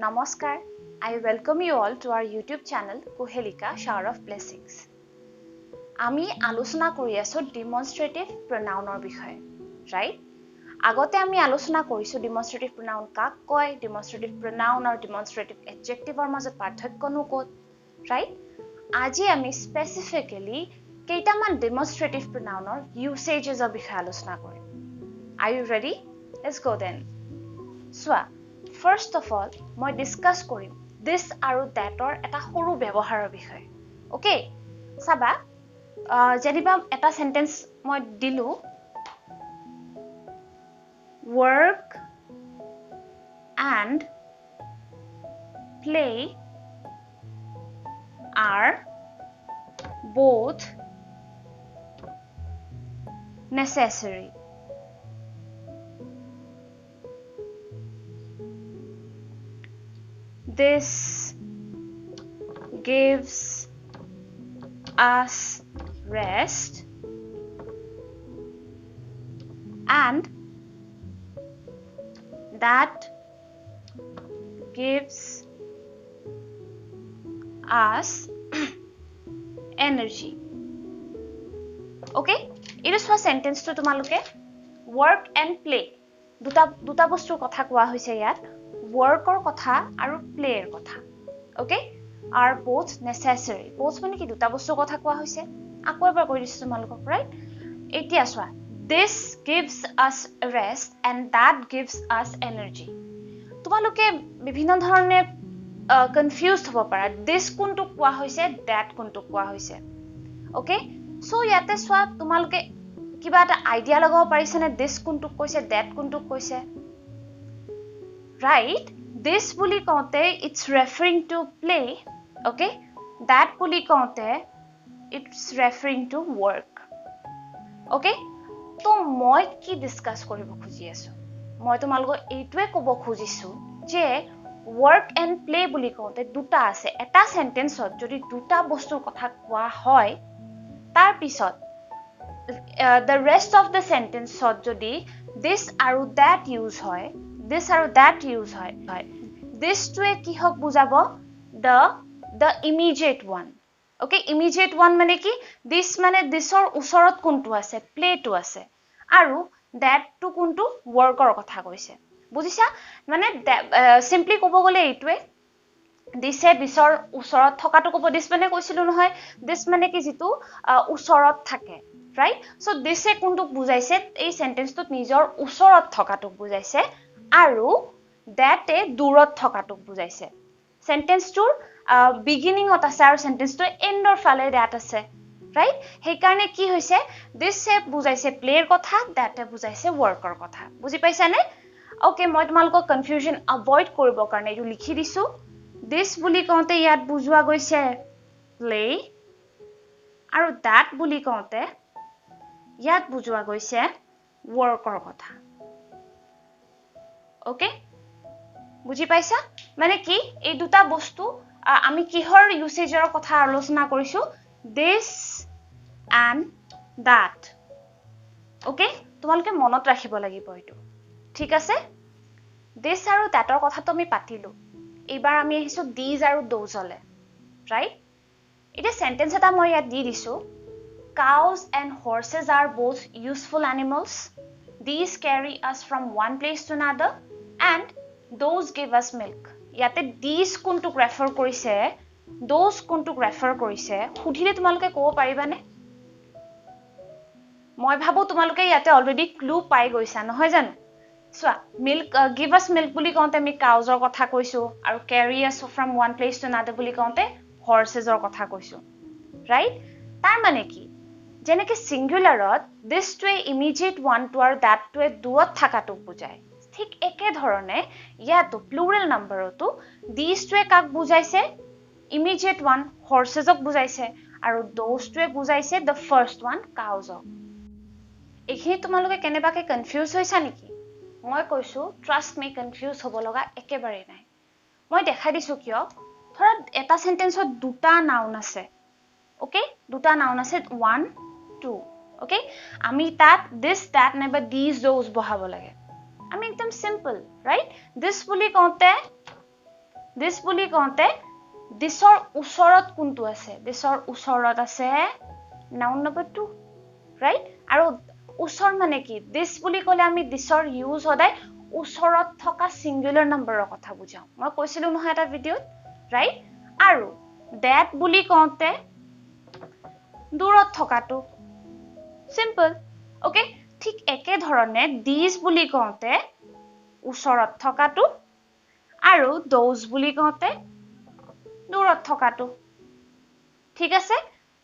Namaskar. I welcome you all to our YouTube channel Kuhelika, Shower of Blessings. আমি আলোচনা কৰি আছো demonstrative pronounৰ বিষয়ে, right? আগতে আমি আলোচনা কৰিছো demonstrative pronoun কাক কয়, demonstrative pronoun আৰু demonstrative adjectiveৰ মাজত পাৰ্থক্যনো ক'ত, right? আজি আমি specifically কেইটামান demonstrative pronounৰ usagesৰ বিষয়ে আলোচনা কৰিম. Are you ready? Let's go then. So, first of all, মই discuss কৰিম this আৰু thatৰ এটা সৰু ব্যৱহাৰৰ বিষয়ে. Okay? সাবা যেনিবা এটা sentence মই দিলু work and play are both necessary. This gives us rest and that gives us energy. Okay? It is for sentence to tumaluke work and play. Duta bostur kotha kowa hoise yat. Work or kotha aru play er kotha. Okay? Are both necessary. Both mane ki duta bostur kotha kowa hoise. Ako ebar koi disu tumalukok, right? Etia soa. This gives us rest and that gives us energy. Tumaluke bibhinno dhorone confused hobo para. This kuntu kowa hoise, that kuntu kowa hoise. Okay? So yate soa tumaluke kiba eta idea lagabo parise ne this kuntu koise, that kuntu koise. Right? This buli kaunte it's referring to play. Okay? That buli kaunte it's referring to work. Okay? So moi ki discuss koribo khoji asu. Moi tumalgo eitwe kobo khojisu je work and play buli kaunte duta ase. Eta sentence ot jodi duta bostur kotha kowa hoy tar pisot the rest of the sentence ot jodi this aru that use hoy. This or that use hoy. This to a ki hok bujabo the immediate one. Okay, immediate one mane ki this mane this or usorot kuntu ase, play to ase. Aru that to kuntu work or kotha koise. Bujisa mane simply kobo gole eitwe this e this or usorot thoka to kobo this mane koisilu nohoy this mane ki jitu usorot thake. Right? So this e kuntu bujaise ei sentence tut nijor usorot thoka to bujaise. Aru that e durot thokatuk bujaise. Sentence tur beginning ot ase aru sentence tur end or fale that ase. Right? Hei karone ki hoise this e bujaise play er kotha, that e bujaise work er kotha. Buji paisa ne? Okay, moi tumalko confusion avoid koribo karone etu likhi disu. This buli kaunte yat bujua goise play aru that buli kaunte yat bujua goise work er kotha. Okay? বুজি পাইছা মানে কি এই দুটা বস্তু আমি কিহৰ ইউসেজৰ কথা আলোচনা কৰিছো this and that. Okay? তোমালকে মনত ৰাখিব লাগিব এটো ঠিক আছে this আৰু thatৰ কথা তো আমি পাতিলো এবাৰ আমি আহিছো these আৰু those হলে right এটা সেন্টেন্স এটা মই ইয়াত দি দিছো cows and horses are both useful animals. These carry us from one place to another and those give us milk. Yate these kuntu refer korise, those kuntu refer korise. Hudhile tumaluke kobo pariba ne? Moi bhabo tumaluke yate already clue pai goisa nohoy janu. So milk give us milk buli kaunte mi cows or kotha koisu aru carry us from one place to another buli kaunte horses or kotha koisu. Right? Tar mane ki jeneke singular ot this to a immediate one to or that to a duot thakatuk bujay. ঠিক একে ধৰণে ইয়াতো plural নাম্বাৰটো these to a কাক বুজাইছে immediate one horses ক বুজাইছে আৰু those to a বুজাইছে the first one cows ক এখিনি তোমালোকে কেনেবাকে কনফিউজ হৈছা নেকি মই কৈছো trust me কনফিউজ হ'ব লগা একেবাৰে নাই মই দেখাই দিছো কিয় ধৰা এটা সেন্টেন্সত দুটা নাউন আছে ওকে দুটা নাউন আছে 1 2 ওকে আমি তাত this that নাইবা these those বহাব লাগে I mean, them simple, right? This fully kaunte this বুলি কওঁতে thisৰ ওচৰত কোনটো আছে thisৰ ওচৰত আছে noun number 2 right আৰু ওচৰ মানে কি this বুলি ক'লে আমি thisৰ ইউজ সদায় ওচৰত থকা সিঙ্গুলাৰ নম্বৰৰ কথা বুজাও মই কৈছিলো নহয় এটা ভিডিঅত right আৰু that বুলি কওঁতে দূৰত থকাটো simple okay ঠিক একে ধৰণে these বুলি কওঁতে ওচৰত থকাটো আৰু those বুলি কওঁতে দূৰত থকাটো ঠিক আছে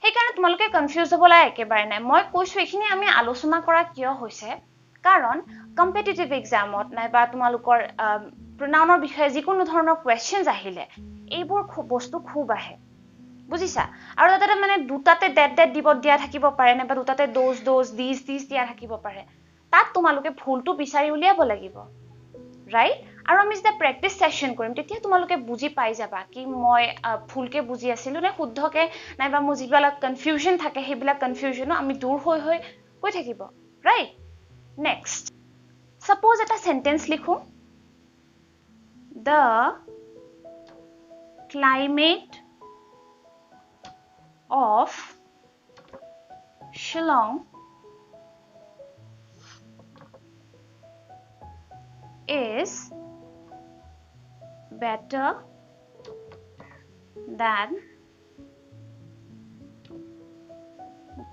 সেইকাৰণে তোমালোকে কনফিউজ হ'ব লাগে একেবাৰে নাই মই কৈছো এখিনি আমি আলোচনা কৰা কিয় হৈছে কাৰণ কম্পিটিটিভ এক্সামত নাইবা তোমালোকৰ pronounৰ বিষয়ে যিকোনো ধৰণৰ কোৱেশ্চনছ আহিলে এইবোৰ বস্তু খুব আহে বুজিছা আৰু তাতে মানে দুটাতে that দিব দিয়া থাকিব পাৰে নাইবা দুটাতে those these দিয়া থাকিব পাৰে তাত তোমালোকে ভুলটো বিচাৰি উলিয়াব লাগিব right আৰু আমি যেতিয়া প্ৰেক্টিস সেশন কৰিম তেতিয়া তোমালোকে বুজি পাই যাবা কি মই ভুলকে বুজি আছিলো নে শুদ্ধকে নাইবা মোৰ যিবিলাক কনফিউজন থাকে সেইবিলাক কনফিউজনো আমি দূৰ হৈ গৈ থাকিব right next suppose এটা sentence লিখো the climate of Shillong is better than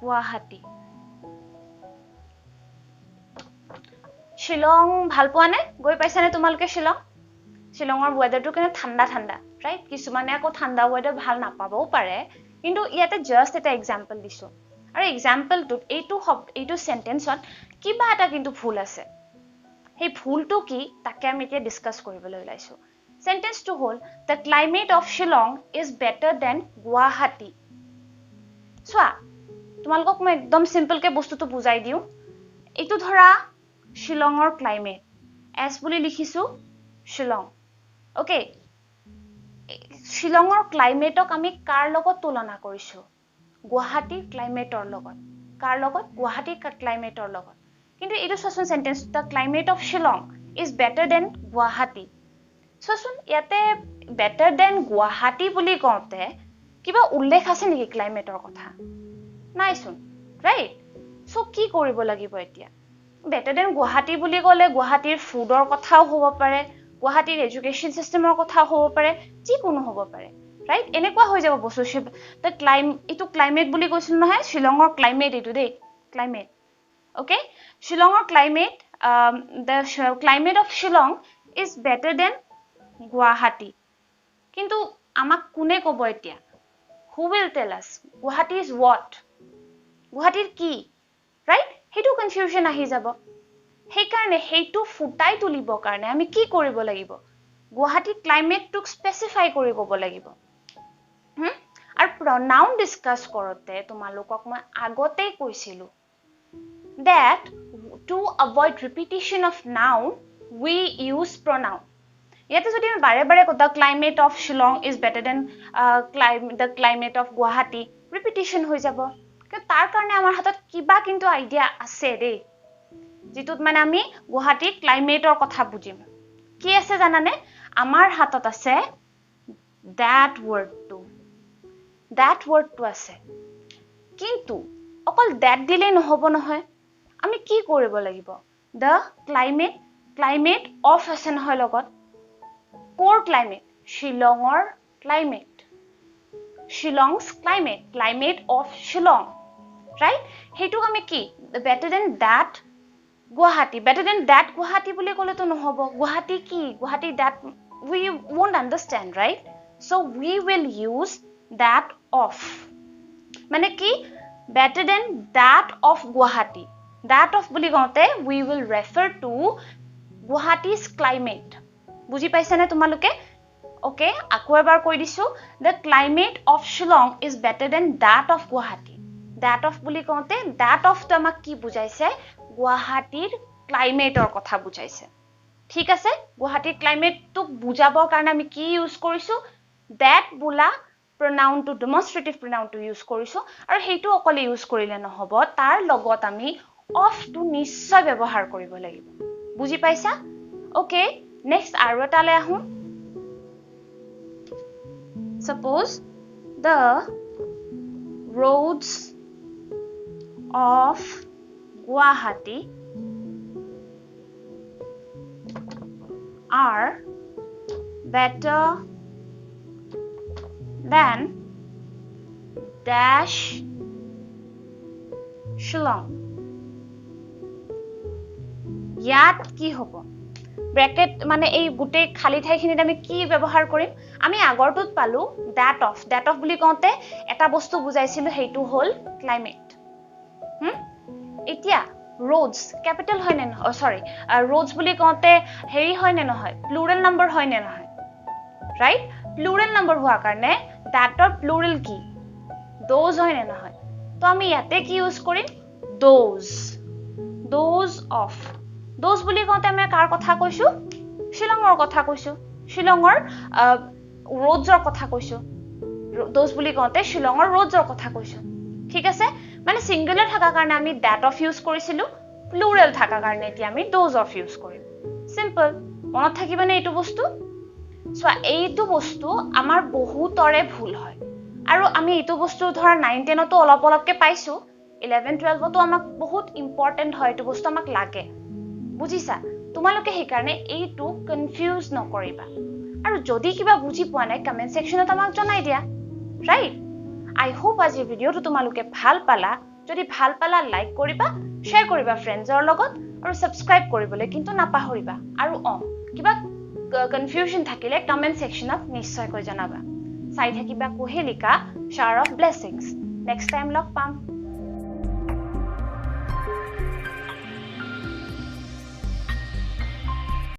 Guwahati. Shillong ভাল পোৱা নে গৈ পাইছা নে তোমালোকে Shillong Shillongৰ ওয়েদাৰটো কেনে ঠাণ্ডা ঠাণ্ডা ৰাইট কিছুমানে আকৌ ঠাণ্ডা ওয়েদাৰ ভাল নাপাবও পাৰে কিন্তু ইয়াতে জাস্ট এটা এক্সাম্পল দিছো আৰু এক্সাম্পলটো এইটো সেন্টেন্সত কিবা এটা কিন্তু ভুল আছে সেই ভুলটো কি তাকে আমি এতিয়া ডিসকাস কৰিবলৈ ওলাইছো সেন্টেন্সটো হল the climate of Shillong is better than Guwahati সোৱা তোমালোকক মই একদম সিম্পল কে বস্তুটো বুজাই দিও এইটো ধৰা Shillongৰ ক্লাইমেট এস বুলি লিখিছো Shillong ওকে Shillongৰ ক্লাইমেটক আমি কাৰ লগত তুলনা কৰিছো গুৱাহাটীৰ ক্লাইমেটৰ লগত কাৰ লগত গুৱাহাটীৰ ক্লাইমেটৰ লগত কিন্তু এইটো such an sentence the climate of Shillong is better than Guwahati such an ইয়াতে better than Guwahati বুলি কওঁতে কিবা উল্লেখ আছে নেকি ক্লাইমেটৰ কথা নাই শুন ৰাইট সো কি কৰিব লাগিব এতিয়া better than Guwahati বুলি ক'লে গুৱাহাটীৰ ফুডৰ কথাও হ'ব পাৰে গুৱাহাটীৰ এডুকেশন সিস্টেমৰ কথাও হ'ব পাৰে যিকোনো হ'ব পাৰে ৰাইট এনেকুৱা হৈ যাব বস্তু the এইটো ক্লাইমেট বুলি কৈছিল নহয় Shillongৰ ক্লাইমেট এইটো দেই climate okay Shillongৰ climate the climate of Shillong is better than Guwahati কিন্তু আমাক কোনে ক'ব এতিয়া who will tell us Guwahati is what গুৱাহাটীৰ কি right হেতু কনফিউজন আহি যাব সেই কাৰণে হেতু ফুটাই তুলিব কাৰণে আমি কি কৰিব লাগিব গুৱাহাটী ক্লাইমেটটোক স্পেসিফাই কৰি ক'ব লাগিব আৰু pronoun ডিসকাস কৰোতে তোমালোকক মই আগতেই কৈছিলো that to avoid repetition of noun we use pronoun ইয়াতে যদি আমি বাৰে বাৰে the climate of Shillong is better than the climate of Guwahati repetition হৈ যাব তাৰ কাৰণে আমাৰ হাতত কিবা কিন্তু আইডিয়া আছে দেই যেতুত মানে আমি গুৱাহাটী ক্লাইমেটৰ কথা বুজিম কি আছে জানানে আমাৰ হাতত আছে that word টো আছে কিন্তু অকল that দিলে নহব নহয় আমি কি কৰিব লাগিব the climate of আছে নহয় লগত core climate Shillongৰ climate Shillong's climate of Shillong right হেতু আমি কি better than that Guwahati বুলি ক'লে তো নহব Guwahati কি Guwahati that we won't understand right so we will use that of মানে কি better than that of Guwahati that of বুলি কওঁতে we will refer to Guwahati's climate বুজি পাইছা নে তোমালোকে okay আকৌ এবাৰ কৈ দিছো the climate of Shillong is better than that of Guwahati that of বুলি কওঁতে that of তো আমাক কি বুজাইছে গুৱাহাটীৰ ক্লাইমেটৰ কথা বুজাইছে ঠিক আছে গুৱাহাটীৰ ক্লাইমেটটোক বুজাবৰ কাৰণে আমি কি ইউজ কৰিছো that বোলা pronoun to demonstrative pronoun to use কৰিছো আৰু হেতু অকলে ইউজ কৰিলে নহব তাৰ লগত আমি of to নিশ্চয় ব্যৱহাৰ কৰিব লাগিব বুজি পাইছা okay next আৰু এটালে আহো suppose the roads of Guwahati are better than dash Shillong. ইয়াত কি হ'ব ব্র্যাকেট মানে এই গুটে খালি ঠাইখিনিত আমি কি ব্যৱহাৰ কৰিম আমি আগৰটোত পালো that of বুলি কওঁতে এটা বস্তু বুজাইছিলো হেইটো হল ক্লাইমেট এতিয়া roads capital হয় নে নহয় সৰি roads বুলি কওঁতে হেৰি হয় নে নহয় প্লুৰাল নাম্বাৰ হয় নে নহয় ৰাইট প্লুৰাল নাম্বাৰ হোৱা কাৰণে that or plural কি those হয় নে নহয় তো আমি ইয়াতে কি ইউজ কৰিম those of those বুলি কওঁতে আমি কাৰ কথা কৈছো শিলঙৰ কথা কৈছো শিলঙৰ roadsৰ কথা কৈছো those বুলি কওঁতে শিলঙৰ roadsৰ কথা কৈছো ঠিক আছে মানে সিঙ্গুলাৰ থাকা কাৰণে আমি that of ইউজ কৰিছিলো প্লুৰাল থাকা কাৰণে এতিয়া আমি those of ইউজ কৰিম সিম্পল মনত থাকিবনে এইটো বস্তু সো এইটো বস্তু আমাৰ বহুতৰে ভুল হয় আৰু আমি এইটো বস্তু ধৰা 9 10 তো অলপকে পাইছো 11 12 তো আমাক বহুত ইম্পৰ্টেন্ট হয় এইটো বস্তু আমাক লাগে বুজিছা তোমালোকে সেই কাৰণে এইটো কনফিউজ নকৰিবা আৰু যদি কিবা বুজি পোৱা নাই কমেন্ট সেকশনত আমাক জনাই দিয়া ৰাইট আই হোপ আজি ভিডিওটো তোমালোকে ভাল পালা যদি ভাল পালা লাইক কৰিবা শেয়াৰ কৰিবা ফ্ৰেণ্ডছৰ লগত আৰু সাবস্ক্ৰাইব কৰিবলৈ কিন্তু নাপাহৰিবা আৰু কিবা কনফিউজন থাকিলে কমেন্ট সেকশনত নিশ্চয়কৈ জনাবা চাই থাকিবা কুহেলিকা শাৰ অফ ব্লেছিংছ নেক্সট টাইম লগ পাম